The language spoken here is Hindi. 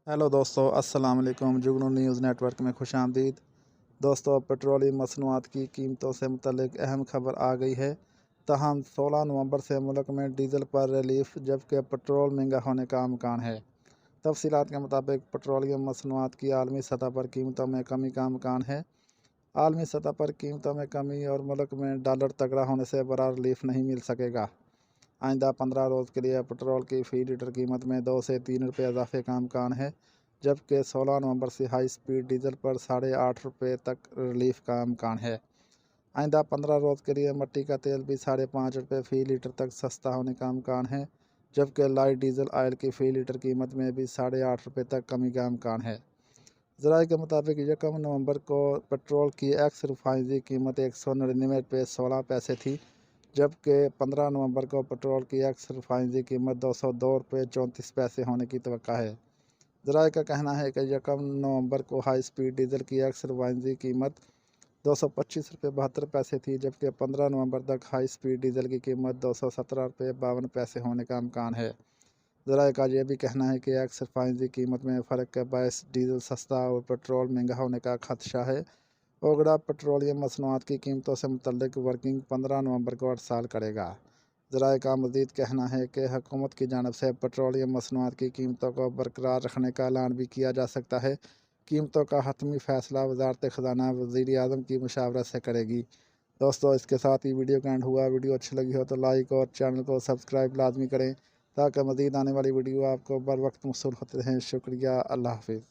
हेलो दोस्तों, अस्सलाम वालेकुम। जुगनू न्यूज़ नेटवर्क में खुशामदीद। दोस्तों, पेट्रोलियम मसनूआत की कीमतों से मुतल्लिक अहम खबर आ गई है। तहम 16 नवंबर से मुल्क में डीज़ल पर रिलीफ, जबकि पेट्रोल महंगा होने का इम्कान है। तफसीलात के मुताबिक पेट्रोलियम मसनूआत की आलमी सतह पर कीमतों में कमी का इम्कान है। आलमी सतह पर कीमतों में कमी और मुल्क में डॉलर तगड़ा होने से बड़ा रिलीफ नहीं मिल सकेगा। आइंदा 15 रोज़ के लिए पेट्रोल की फ़ी लीटर कीमत में 2 से 3 रुपये इजाफे का इम्कान है, जबकि 16 नवंबर से हाई स्पीड डीजल पर ₹8.5 तक रिलीफ का इम्कान है। आइंदा 15 रोज़ के लिए मिट्टी का तेल भी ₹5.5 फ़ी लीटर तक सस्ता होने का इम्कान है, जबकि लाइट डीजल ऑयल की फ़ी लीटर कीमत में भी ₹8.5 तक कमी का इम्कान है। ज़राए के मुताबिक 1 नवंबर को पेट्रोल की एक्स रिफाइनरी कीमत ₹199.16 थी, जबकि 15 नवंबर को पेट्रोल की एक्स रिफाइनरी कीमत ₹202.34 होने की तवक्का है। ज़राए का कहना है कि 1 नवंबर को हाई स्पीड डीजल की एक्स रिफाइनरी कीमत ₹225.72 थी, जबकि 15 नवंबर तक हाई स्पीड डीजल की कीमत ₹217.52 होने का इम्कान है। ज़राए का यह भी कहना है कि एक्स रिफाइनरी कीमत में फ़र्क के बायस डीजल सस्ता और पेट्रोल महंगा होने का खदशा है। ओगड़ा पेट्रोलियम मसनूआत की कीमतों से मुतल्लिक वर्किंग 15 नवंबर को हड़ताल करेगा। ज़राए का मज़ीद कहना है कि हुकूमत की जानिब से पेट्रोलियम मसनूआत की कीमतों को बरकरार रखने का ऐलान भी किया जा सकता है। कीमतों का हतमी फ़ैसला वज़ारत ख़ज़ाना वज़ीर आज़म की मशावरत से करेगी। दोस्तों, इसके साथ ही वीडियो का एंड हुआ। वीडियो अच्छी लगी हो तो लाइक और चैनल को सब्सक्राइब लाजमी करें, ताकि मज़ीद आने वाली वीडियो आपको बर वक्त मौसूल होते रहें। शुक्रिया। अल्लाह हाफ़िज़।